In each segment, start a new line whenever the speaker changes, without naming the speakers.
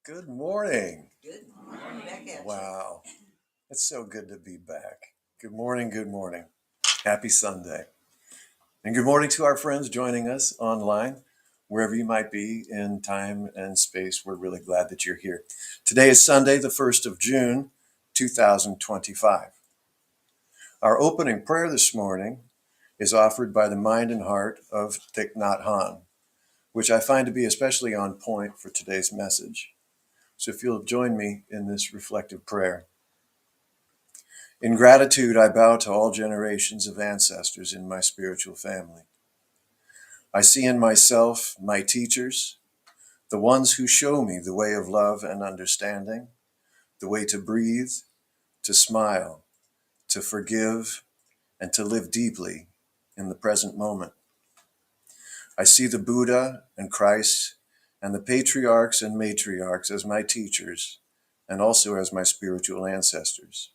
Good morning.
Good morning. Back at you.
Wow. It's so good to be back. Good morning. Good morning. Happy Sunday. And good morning to our friends joining us online, wherever you might be in time and space. We're really glad that you're here. Today is Sunday, the 1st of June, 2025. Our opening prayer this morning is offered by the mind and heart of Thich Nhat Hanh, which I find to be especially on point for today's message. So if you'll join me in this reflective prayer. In gratitude, I bow to all generations of ancestors in my spiritual family. I see in myself my teachers, the ones who show me the way of love and understanding, the way to breathe, to smile, to forgive, and to live deeply in the present moment. I see the Buddha and Christ and the patriarchs and matriarchs as my teachers and also as my spiritual ancestors.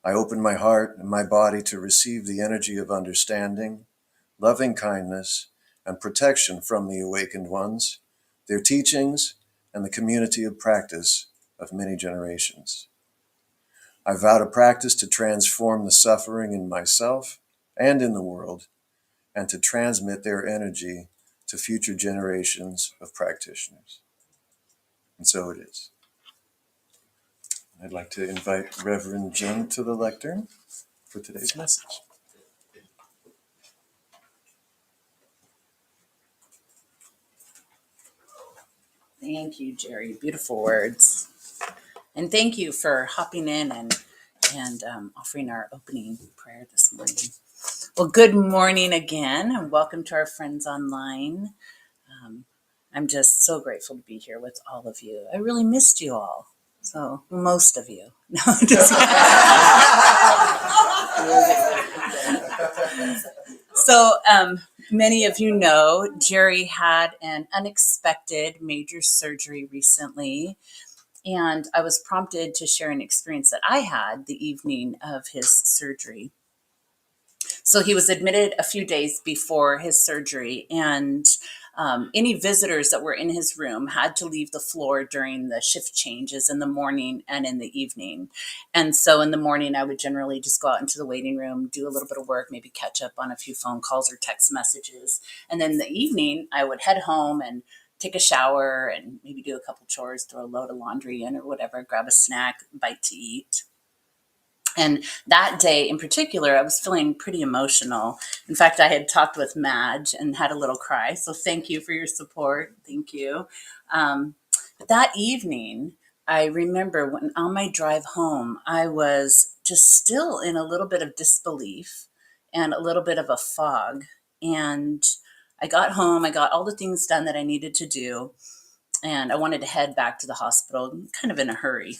I open my heart and my body to receive the energy of understanding, loving kindness, and protection from the awakened ones, their teachings, and the community of practice of many generations. I vow to practice to transform the suffering in myself and in the world, and to transmit their energy to future generations of practitioners. And so it is. I'd like to invite Reverend Jim to the lectern for today's message.
Thank you, Jerry. Beautiful words. And thank you for hopping in and offering our opening prayer this morning. Well, good morning again, and welcome to our friends online. I'm just so grateful to be here with all of you. I really missed you all. So, most of you. No, just So, many of you know, Jerry had an unexpected major surgery recently, and I was prompted to share an experience that I had the evening of his surgery. So he was admitted a few days before his surgery, and any visitors that were in his room had to leave the floor during the shift changes in the morning and in the evening. And so in the morning, I would generally just go out into the waiting room, do a little bit of work, maybe catch up on a few phone calls or text messages. And then in the evening, I would head home and take a shower and maybe do a couple chores, throw a load of laundry in or whatever, grab a snack, bite to eat. And that day in particular, I was feeling pretty emotional. In fact, I had talked with Madge and had a little cry. So thank you for your support. Thank you. But that evening, I remember when on my drive home, I was just still in a little bit of disbelief and a little bit of a fog. And I got home, I got all the things done that I needed to do, and I wanted to head back to the hospital kind of in a hurry.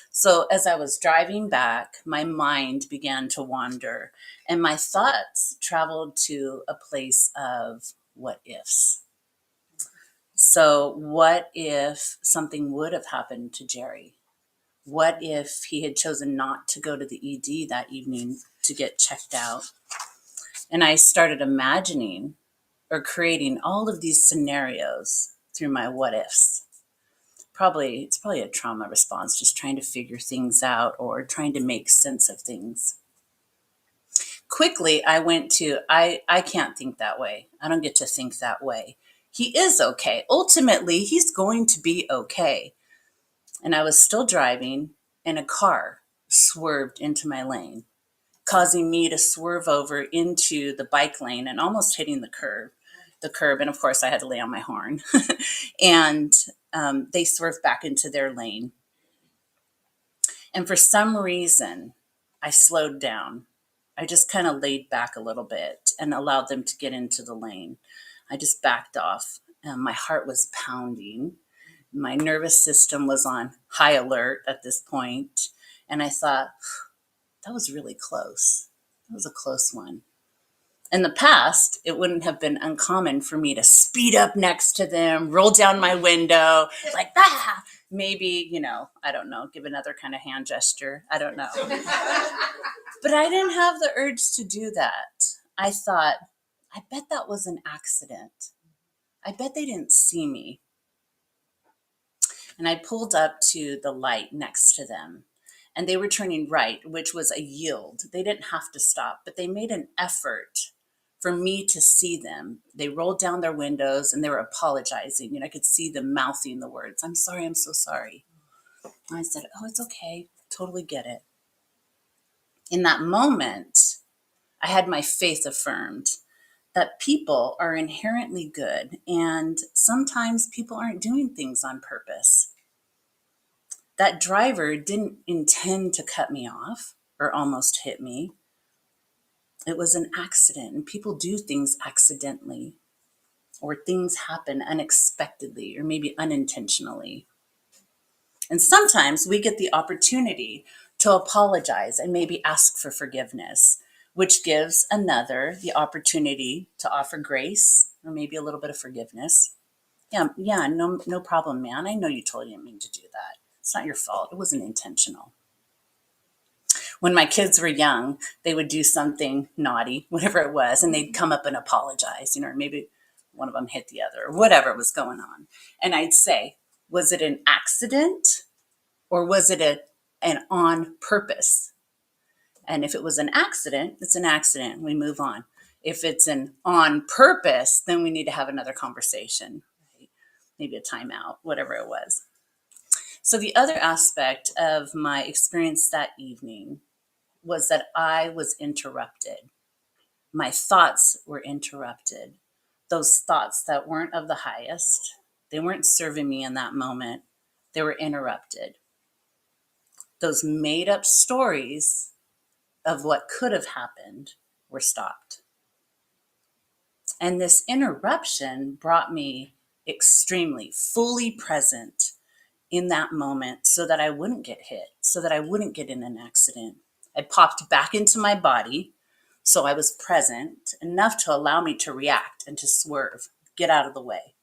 So as I was driving back, my mind began to wander and my thoughts traveled to a place of what ifs. So what if something would have happened to Jerry? What if he had chosen not to go to the ED that evening to get checked out? And I started imagining or creating all of these scenarios through my what ifs. It's probably a trauma response, just trying to figure things out or trying to make sense of things. Quickly, I went to, I can't think that way. I don't get to think that way. He is okay. Ultimately, he's going to be okay. And I was still driving, and a car swerved into my lane, causing me to swerve over into the bike lane and almost hitting the curb. And of course, I had to lay on my horn. And they swerved back into their lane. And for some reason, I slowed down. I just kind of laid back a little bit and allowed them to get into the lane. I just backed off. And my heart was pounding. My nervous system was on high alert at this point. And I thought, that was really close. That was a close one. In the past, it wouldn't have been uncommon for me to speed up next to them, roll down my window, like, maybe, I don't know, give another kind of hand gesture. I don't know. But I didn't have the urge to do that. I thought, I bet that was an accident. I bet they didn't see me. And I pulled up to the light next to them, and they were turning right, which was a yield. They didn't have to stop, but they made an effort for me to see them. They rolled down their windows and they were apologizing. I could see them mouthing the words, "I'm sorry, I'm so sorry." And I said, "Oh, it's okay. Totally get it." In that moment, I had my faith affirmed that people are inherently good, and sometimes people aren't doing things on purpose. That driver didn't intend to cut me off or almost hit me. It was an accident, and people do things accidentally, or things happen unexpectedly or maybe unintentionally. And sometimes we get the opportunity to apologize and maybe ask for forgiveness, which gives another the opportunity to offer grace or maybe a little bit of forgiveness. Yeah, no problem, man. I know you totally didn't mean to do that. It's not your fault. It wasn't intentional. When my kids were young, they would do something naughty, whatever it was, and they'd come up and apologize, or maybe one of them hit the other or whatever was going on. And I'd say, was it an accident or was it an on purpose? And if it was an accident, it's an accident. We move on. If it's an on purpose, then we need to have another conversation, right? Maybe a timeout, whatever it was. So the other aspect of my experience that evening was that I was interrupted. My thoughts were interrupted. Those thoughts that weren't of the highest, they weren't serving me in that moment. They were interrupted. Those made up stories of what could have happened were stopped. And this interruption brought me extremely fully present in that moment so that I wouldn't get hit, so that I wouldn't get in an accident. I popped back into my body, so I was present enough to allow me to react and to swerve, get out of the way.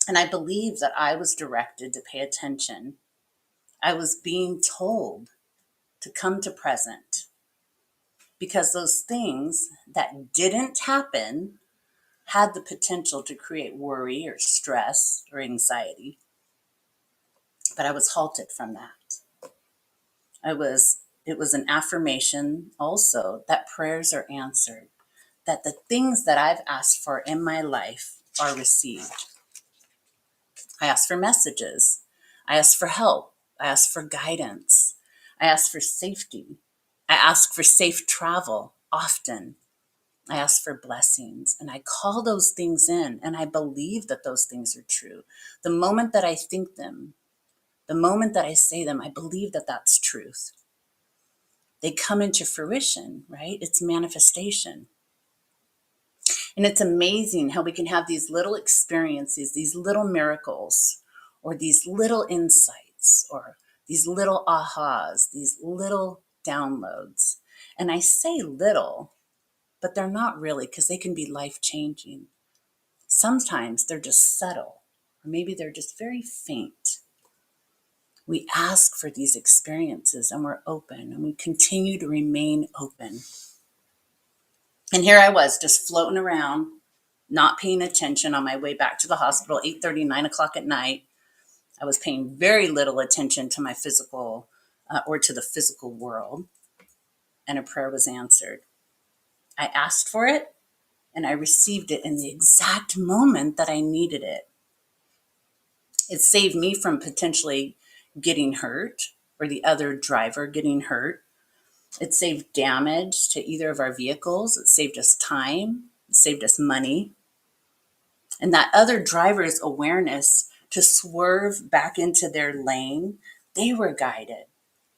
And I believe that I was directed to pay attention. I was being told to come to present because those things that didn't happen had the potential to create worry or stress or anxiety. But I was halted from that. It was an affirmation also that prayers are answered, that the things that I've asked for in my life are received. I asked for messages. I asked for help. I asked for guidance. I asked for safety. I asked for safe travel often. I ask for blessings, and I call those things in, and I believe that those things are true. The moment that I think them, the moment that I say them, I believe that that's truth. They come into fruition, right? It's manifestation. And it's amazing how we can have these little experiences, these little miracles, or these little insights, or these little ahas, these little downloads. And I say little, but they're not really, because they can be life-changing. Sometimes they're just subtle, or maybe they're just very faint. We ask for these experiences and we're open, and we continue to remain open. And here I was just floating around, not paying attention on my way back to the hospital, 8:30, 9 o'clock at night. I was paying very little attention to my physical or to the physical world, and a prayer was answered. I asked for it, and I received it in the exact moment that I needed it. It saved me from potentially getting hurt or the other driver getting hurt. It saved damage to either of our vehicles. It saved us time. It saved us money. And that other driver's awareness to swerve back into their lane, they were guided,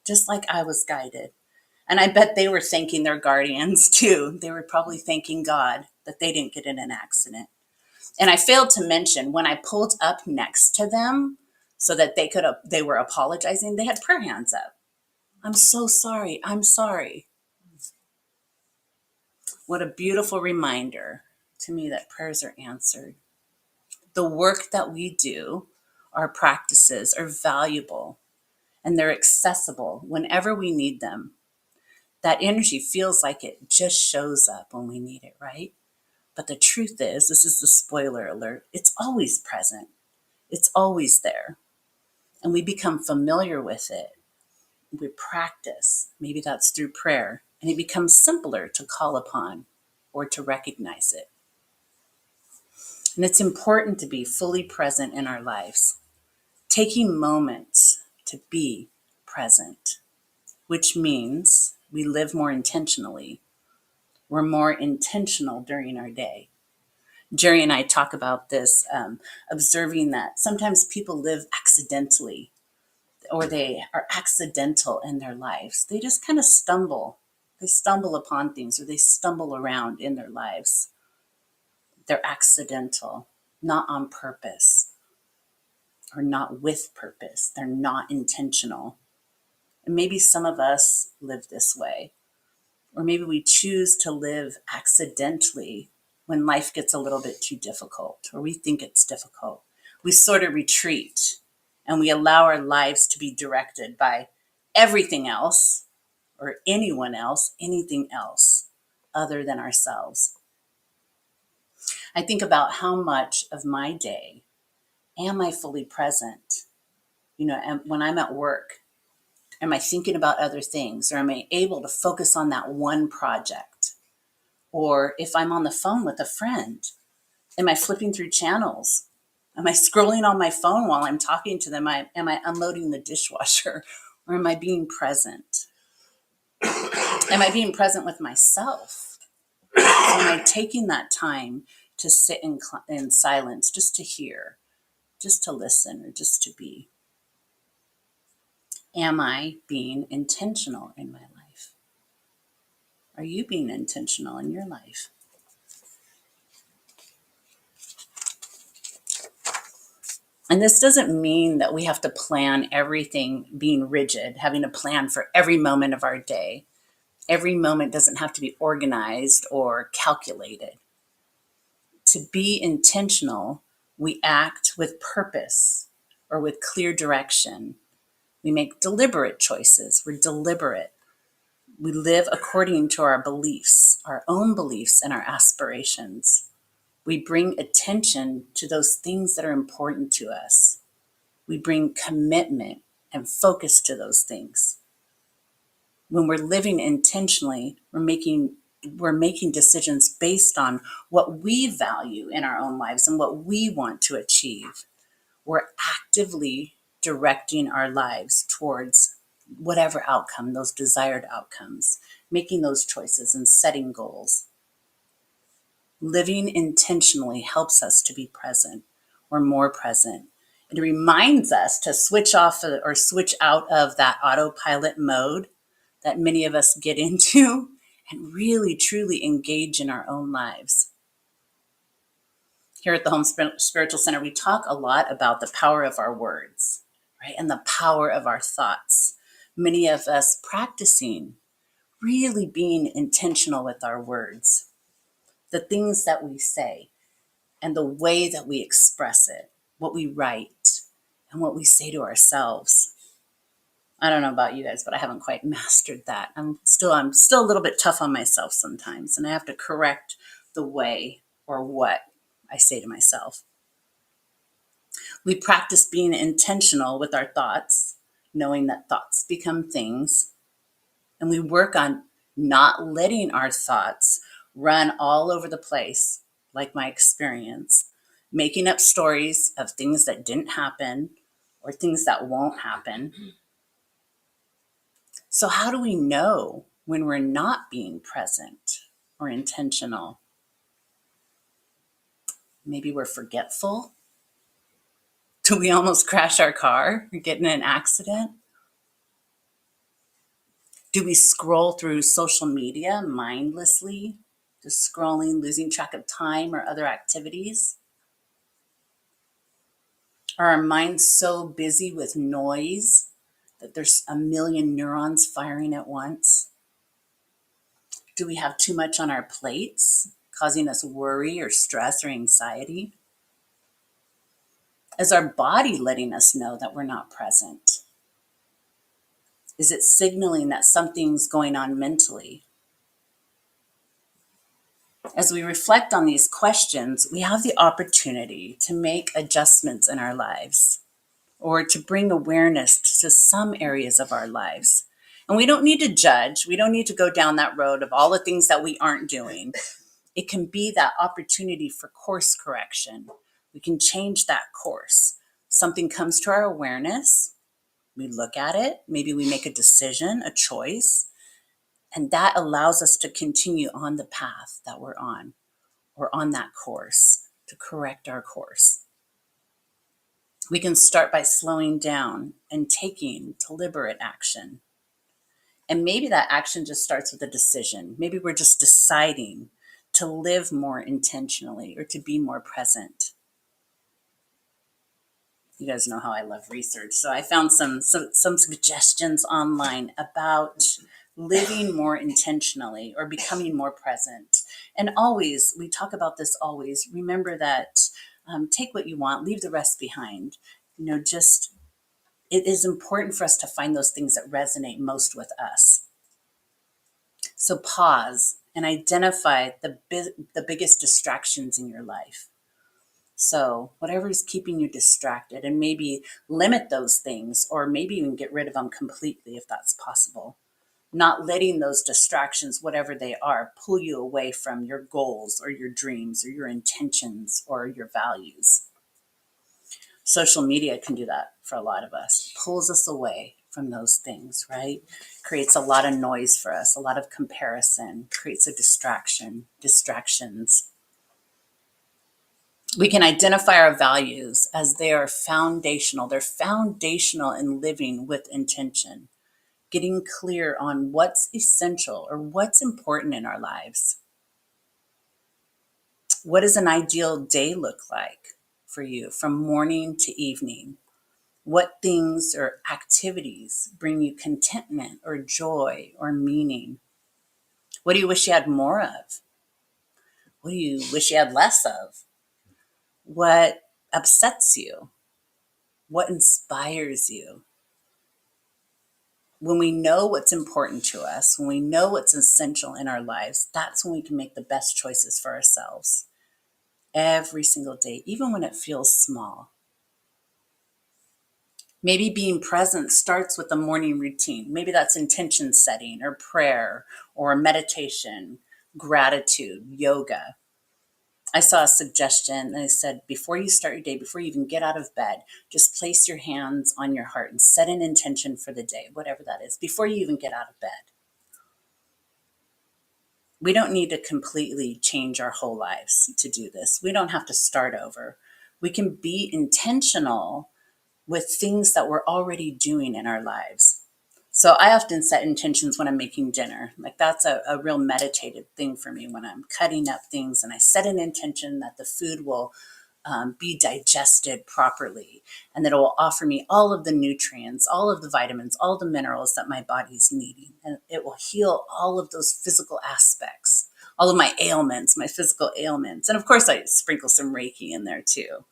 just like I was guided. And I bet they were thanking their guardians too. They were probably thanking God that they didn't get in an accident. And I failed to mention when I pulled up next to them so that they were apologizing, they had prayer hands up. I'm so sorry. I'm sorry. What a beautiful reminder to me that prayers are answered. The work that we do, our practices are valuable and they're accessible whenever we need them. That energy feels like it just shows up when we need it, right? But the truth is, this is the spoiler alert, it's always present. It's always there. and we become familiar with it. We practice. Maybe that's through prayer, and it becomes simpler to call upon or to recognize it. And it's important to be fully present in our lives, taking moments to be present, which means we live more intentionally. We're more intentional during our day. Jerry and I talk about this, observing that sometimes people live accidentally, or they are accidental in their lives. They just kind of stumble. They stumble upon things, or they stumble around in their lives. They're accidental, not on purpose, or not with purpose. They're not intentional. And maybe some of us live this way, or maybe we choose to live accidentally when life gets a little bit too difficult, or we think it's difficult. We sort of retreat and we allow our lives to be directed by everything else or anyone else, anything else other than ourselves. I think about how much of my day am I fully present? And when I'm at work, am I thinking about other things, or am I able to focus on that one project? Or if I'm on the phone with a friend, am I flipping through channels? Am I scrolling on my phone while I'm talking to them? Am I unloading the dishwasher? Or am I being present? Am I being present with myself? Am I taking that time to sit in silence, just to hear, just to listen, or just to be? Am I being intentional in my life? Are you being intentional in your life? And this doesn't mean that we have to plan everything being rigid, having a plan for every moment of our day. Every moment doesn't have to be organized or calculated. To be intentional, we act with purpose or with clear direction. We make deliberate choices. We're deliberate. We live according to our beliefs, our own beliefs and our aspirations. We bring attention to those things that are important to us. We bring commitment and focus to those things. When we're living intentionally, we're making decisions based on what we value in our own lives and what we want to achieve. We're actively directing our lives towards whatever outcome, those desired outcomes, making those choices and setting goals. Living intentionally helps us to be present or more present. It reminds us to switch off or switch out of that autopilot mode that many of us get into and really truly engage in our own lives. Here at the Home Spiritual Center, we talk a lot about the power of our words, right? And the power of our thoughts. Many of us practicing really being intentional with our words, the things that we say, and the way that we express it, what we write, and what we say to ourselves. I don't know about you guys, but I haven't quite mastered that. I'm still a little bit tough on myself sometimes, and I have to correct the way or what I say to myself. We practice being intentional with our thoughts, knowing that thoughts become things, and we work on not letting our thoughts run all over the place, like my experience, making up stories of things that didn't happen or things that won't happen. So how do we know when we're not being present or intentional? Maybe we're forgetful. Do we almost crash our car or get in an accident? Do we scroll through social media mindlessly, just scrolling, losing track of time or other activities? Are our minds so busy with noise that there's a million neurons firing at once? Do we have too much on our plates, causing us worry or stress or anxiety? Is our body letting us know that we're not present? Is it signaling that something's going on mentally? As we reflect on these questions, we have the opportunity to make adjustments in our lives. or to bring awareness to some areas of our lives. And we don't need to judge. We don't need to go down that road of all the things that we aren't doing. It can be that opportunity for course correction. We can change that course. Something comes to our awareness, we look at it, maybe we make a decision, a choice, and that allows us to continue on the path that we're on or on that course to correct our course. We can start by slowing down and taking deliberate action. And maybe that action just starts with a decision. Maybe we're just deciding to live more intentionally or to be more present. You guys know how I love research. So I found some suggestions online about living more intentionally or becoming more present. And always, we talk about this always. Remember that take what you want, leave the rest behind. Just it is important for us to find those things that resonate most with us. So pause and identify the biggest distractions in your life. So whatever is keeping you distracted, and maybe limit those things, or maybe even get rid of them completely if that's possible. Not letting those distractions, whatever they are, pull you away from your goals or your dreams or your intentions or your values. Social media can do that for a lot of us. It pulls us away from those things, right? Creates a lot of noise for us, a lot of comparison, creates a distractions. We can identify our values as they are foundational. They're foundational in living with intention, getting clear on what's essential or what's important in our lives. What does an ideal day look like for you from morning to evening? What things or activities bring you contentment or joy or meaning? What do you wish you had more of? What do you wish you had less of? What upsets you? What inspires you? When we know what's important to us, when we know what's essential in our lives, that's when we can make the best choices for ourselves every single day, even when it feels small. Maybe being present starts with a morning routine. Maybe that's intention setting or prayer or meditation, gratitude, yoga. I saw a suggestion and it said, before you start your day, before you even get out of bed, just place your hands on your heart and set an intention for the day, whatever that is, before you even get out of bed. We don't need to completely change our whole lives to do this. We don't have to start over. We can be intentional with things that we're already doing in our lives. So I often set intentions when I'm making dinner. Like that's a real meditative thing for me when I'm cutting up things, and I set an intention that the food will be digested properly and that it will offer me all of the nutrients, all of the vitamins, all the minerals that my body's needing. And it will heal all of those physical aspects, all of my ailments, my physical ailments. And of course, I sprinkle some Reiki in there too.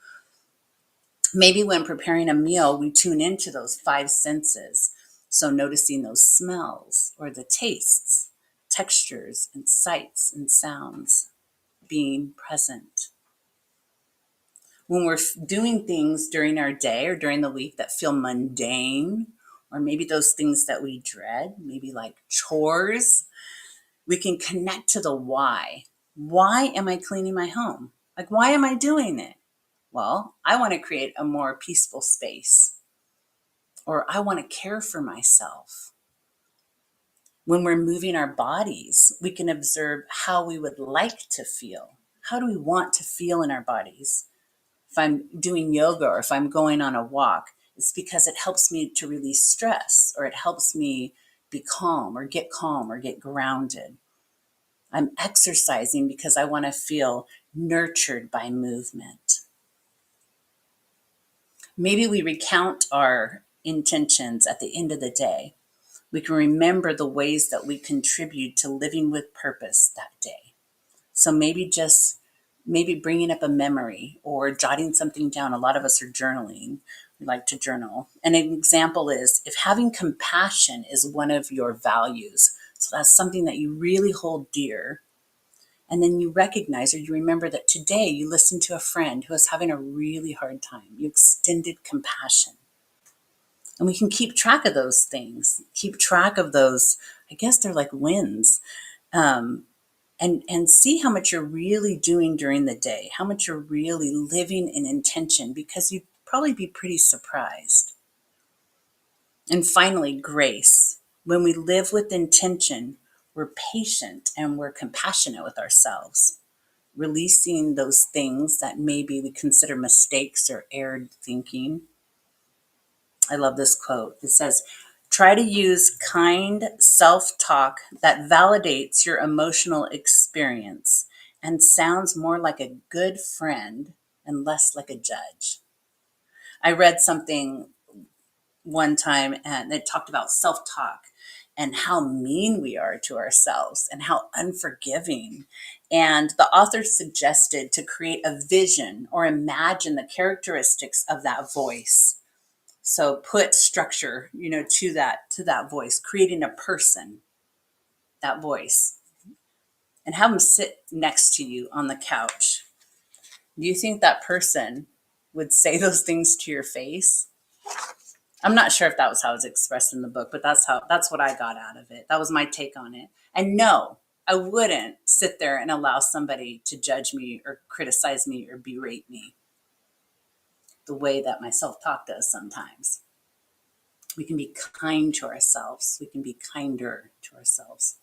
Maybe when preparing a meal, we tune into those five senses. So noticing those smells or the tastes, textures and sights and sounds, being present. When we're doing things during our day or during the week that feel mundane, or maybe those things that we dread, maybe like chores, we can connect to the why. Why am I cleaning my home? Like, why am I doing it? Well, I want to create a more peaceful space, or I want to care for myself. When we're moving our bodies, we can observe how we would like to feel. How do we want to feel in our bodies? If I'm doing yoga or if I'm going on a walk, it's because it helps me to release stress, or it helps me be calm or get grounded. I'm exercising because I want to feel nurtured by movement. Maybe we recount our intentions at the end of the day. We can remember the ways that we contribute to living with purpose that day. So maybe bringing up a memory or jotting something down. A lot of us are journaling. We like to journal. And an example is if having compassion is one of your values, so that's something that you really hold dear, and then you recognize or you remember that today you listened to a friend who was having a really hard time. You extended compassion. And we can keep track of those things, keep track of those, I guess they're like wins, um, and see how much you're really doing during the day, how much you're really living in intention, because you'd probably be pretty surprised. And finally, grace. When we live with intention, we're patient and we're compassionate with ourselves, releasing those things that maybe we consider mistakes or erred thinking. I love this quote. It says, try to use kind self talk that validates your emotional experience and sounds more like a good friend and less like a judge. I read something one time and it talked about self talk and how mean we are to ourselves and how unforgiving. And the author suggested to create a vision or imagine the characteristics of that voice. So put structure, to that voice, creating a person, that voice, and have them sit next to you on the couch. Do you think that person would say those things to your face? I'm not sure if that was how it was expressed in the book, but that's what I got out of it. That was my take on it. And no, I wouldn't sit there and allow somebody to judge me or criticize me or berate me the way that my self-talk does sometimes. We can be kind to ourselves. We can be kinder to ourselves.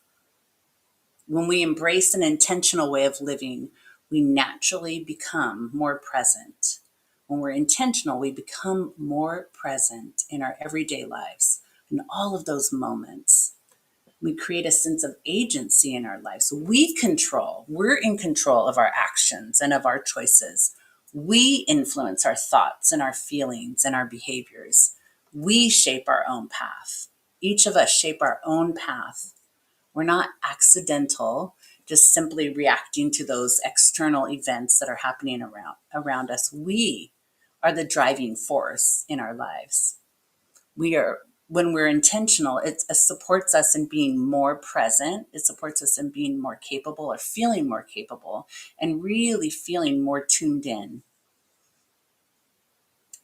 When we embrace an intentional way of living, we naturally become more present. When we're intentional, we become more present in our everyday lives, in all of those moments. We create a sense of agency in our lives. We're in control of our actions and of our choices. We influence our thoughts and our feelings and our behaviors. We shape our own path. Each of us shape our own path. We're not accidental, just simply reacting to those external events that are happening around us. We are the driving force in our lives. When we're intentional, it supports us in being more present. It supports us in being more capable or feeling more capable and really feeling more tuned in.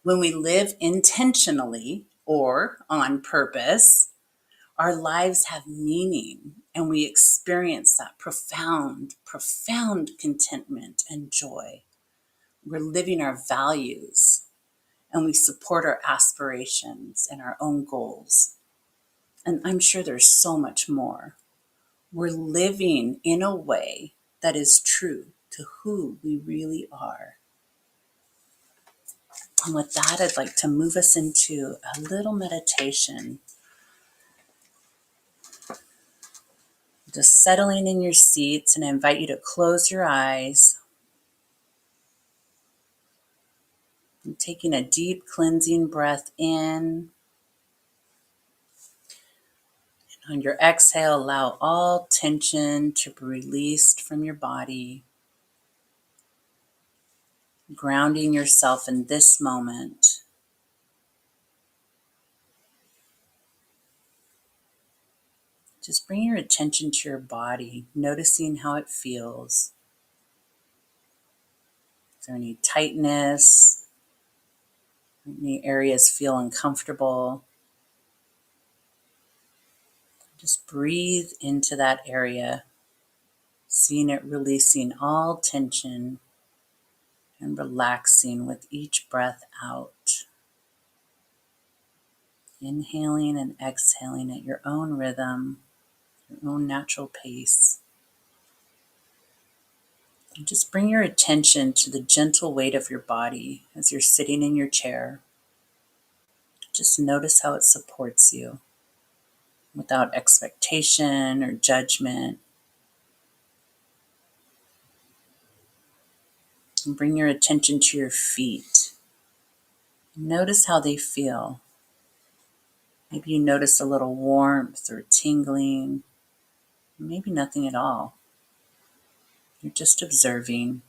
When we live intentionally or on purpose, our lives have meaning and we experience that profound contentment and joy. We're living our values and we support our aspirations and our own goals. And I'm sure there's so much more. We're living in a way that is true to who we really are. And with that, I'd like to move us into a little meditation. Just settling in your seats, and I invite you to close your eyes and taking a deep cleansing breath in. And on your exhale, allow all tension to be released from your body, grounding yourself in this moment. Just bring your attention to your body, noticing how it feels. Is there any tightness? Any areas feel uncomfortable? Just breathe into that area, seeing it releasing all tension and relaxing with each breath out. Inhaling and exhaling at your own rhythm, your own natural pace. And just bring your attention to the gentle weight of your body as you're sitting in your chair. Just notice how it supports you without expectation or judgment. And bring your attention to your feet. Notice how they feel. Maybe you notice a little warmth or tingling, maybe nothing at all. You're just observing.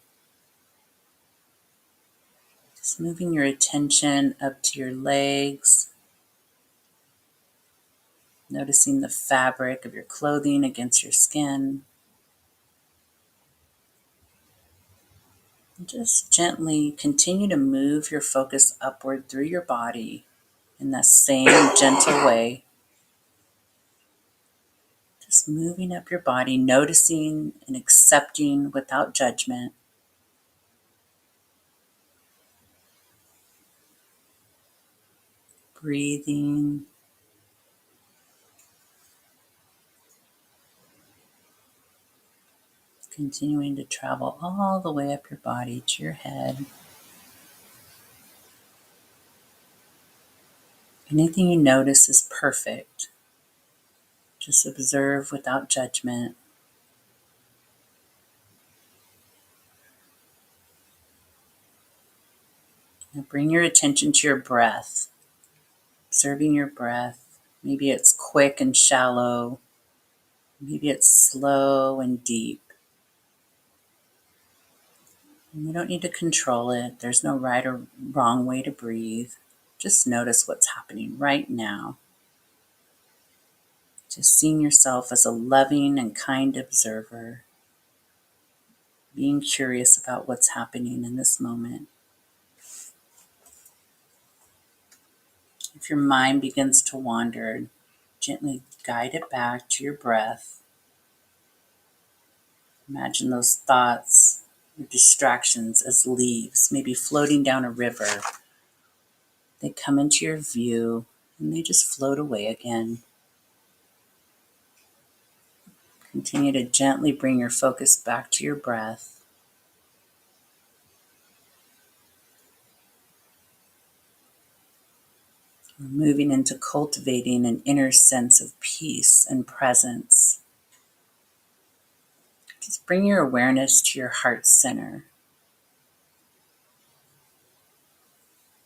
Just moving your attention up to your legs, noticing the fabric of your clothing against your skin. And just gently continue to move your focus upward through your body in that same gentle way. Just moving up your body, noticing and accepting without judgment. Breathing. Continuing to travel all the way up your body to your head. Anything you notice is perfect. Just observe without judgment. Now bring your attention to your breath. Observing your breath. Maybe it's quick and shallow. Maybe it's slow and deep. And you don't need to control it. There's no right or wrong way to breathe. Just notice what's happening right now. Just seeing yourself as a loving and kind observer. Being curious about what's happening in this moment. If your mind begins to wander, gently guide it back to your breath. Imagine those thoughts or distractions as leaves, maybe floating down a river. They come into your view and they just float away again. Continue to gently bring your focus back to your breath. We're moving into cultivating an inner sense of peace and presence. Just bring your awareness to your heart center.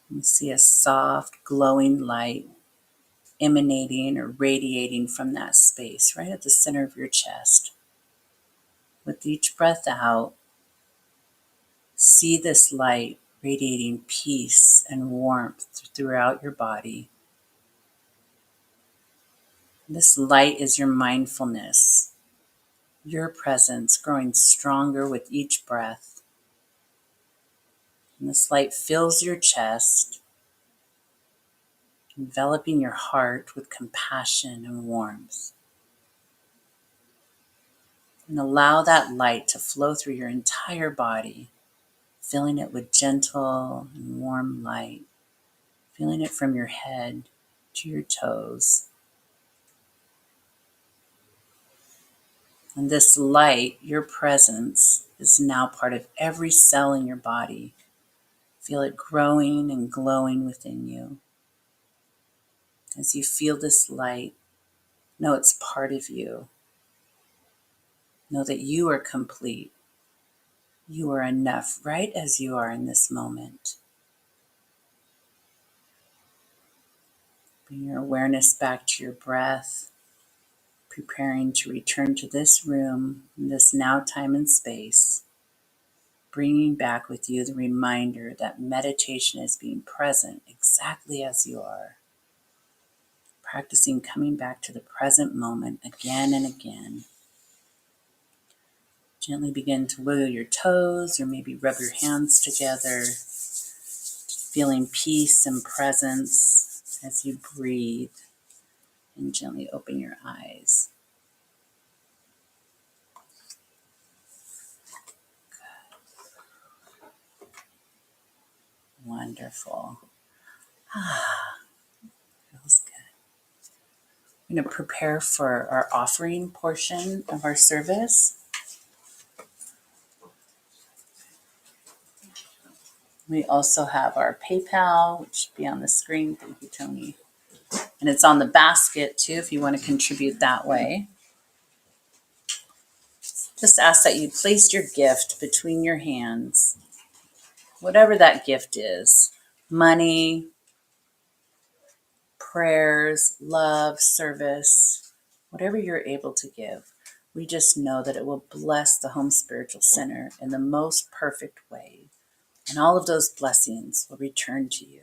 You see a soft, glowing light emanating or radiating from that space right at the center of your chest. With each breath out, see this light radiating peace and warmth throughout your body. This light is your mindfulness, your presence growing stronger with each breath. And this light fills your chest, enveloping your heart with compassion and warmth. And allow that light to flow through your entire body, filling it with gentle and warm light, feeling it from your head to your toes. And this light, your presence, is now part of every cell in your body. Feel it growing and glowing within you. As you feel this light, know it's part of you. Know that you are complete. You are enough right as you are in this moment. Bring your awareness back to your breath, preparing to return to this room, this now time and space, bringing back with you the reminder that meditation is being present exactly as you are, practicing coming back to the present moment again and again. Gently begin to wiggle your toes or maybe rub your hands together, feeling peace and presence as you breathe, and gently open your eyes. Wonderful. Feels good. I'm going to prepare for our offering portion of our service. We also have our PayPal, which should be on the screen. Thank you, Tony. And it's on the basket too, if you want to contribute that way. Just ask that you place your gift between your hands, whatever that gift is. Money, prayers, love, service, whatever you're able to give. We just know that it will bless the Home Spiritual Center in the most perfect way. And all of those blessings will return to you.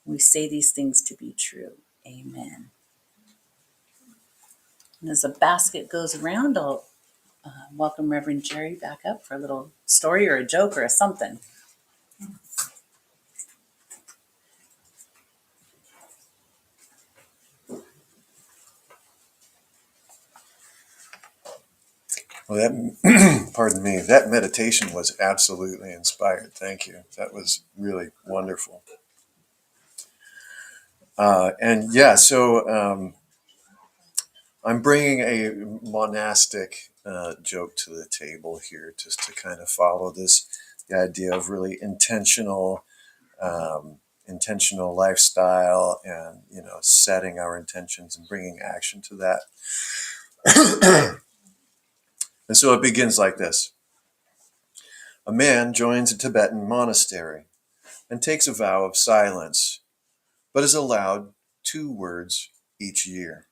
We say these things to be true. Amen. And as the basket goes around, I'll welcome Reverend Jerry back up for a little story or a joke or a something.
Well, that, pardon me, that meditation was absolutely inspired. Thank you. That was really wonderful. And yeah, so I'm bringing a monastic joke to the table here, just to kind of follow the idea of really um, intentional lifestyle, and setting our intentions and bringing action to that. And so it begins like this: a man joins a Tibetan monastery and takes a vow of silence, but is allowed 2 words each year.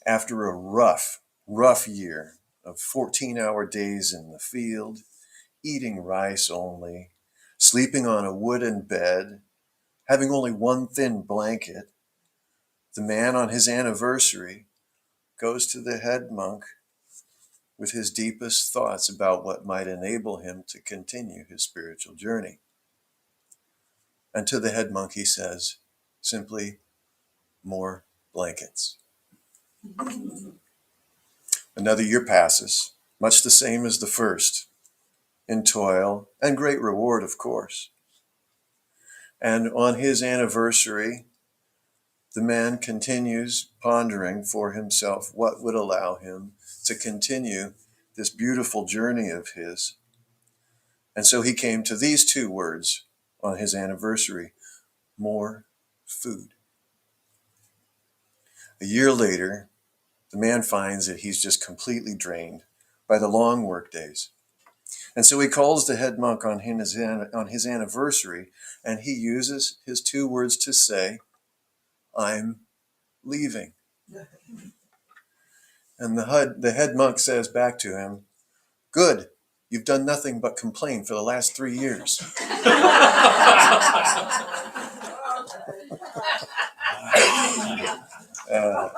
After a rough year of 14-hour days in the field, eating rice only, sleeping on a wooden bed, having only one thin blanket, the man on his anniversary goes to the head monk with his deepest thoughts about what might enable him to continue his spiritual journey. And to the head monk he says simply, "More blankets." Another year passes, much the same as the first, in toil and great reward, of course. And on his anniversary, the man continues pondering for himself what would allow him to continue this beautiful journey of his. And so he came to these 2 words on his anniversary: more food. A year later, the man finds that he's just completely drained by the long work days. And so he calls the head monk on his anniversary, and he uses his 2 words to say, "I'm leaving." And the head monk says back to him, "Good, you've done nothing but complain for the last 3 years." Uh,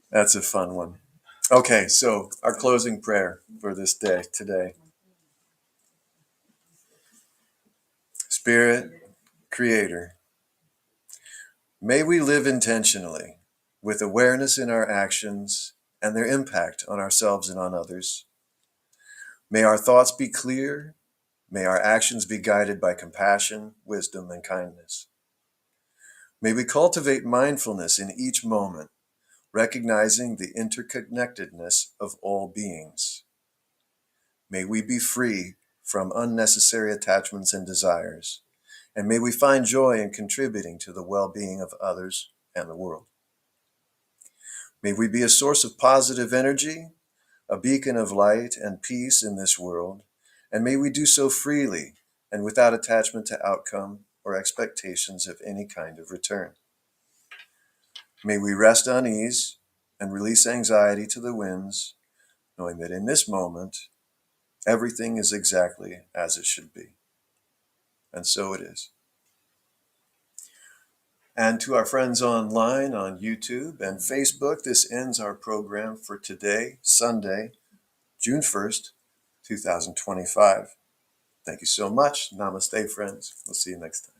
that's a fun one. Okay, so our closing prayer for this day today. Spirit, Creator, may we live intentionally, with awareness in our actions and their impact on ourselves and on others. May our thoughts be clear. May our actions be guided by compassion, wisdom, and kindness. May we cultivate mindfulness in each moment, recognizing the interconnectedness of all beings. May we be free from unnecessary attachments and desires, and may we find joy in contributing to the well-being of others and the world. May we be a source of positive energy, a beacon of light and peace in this world, and may we do so freely and without attachment to outcome or expectations of any kind of return. May we rest unease and release anxiety to the winds, knowing that in this moment, everything is exactly as it should be. And so it is. And to our friends online on YouTube and Facebook, this ends our program for today, Sunday, June 1st, 2025. Thank you so much. Namaste, friends. We'll see you next time.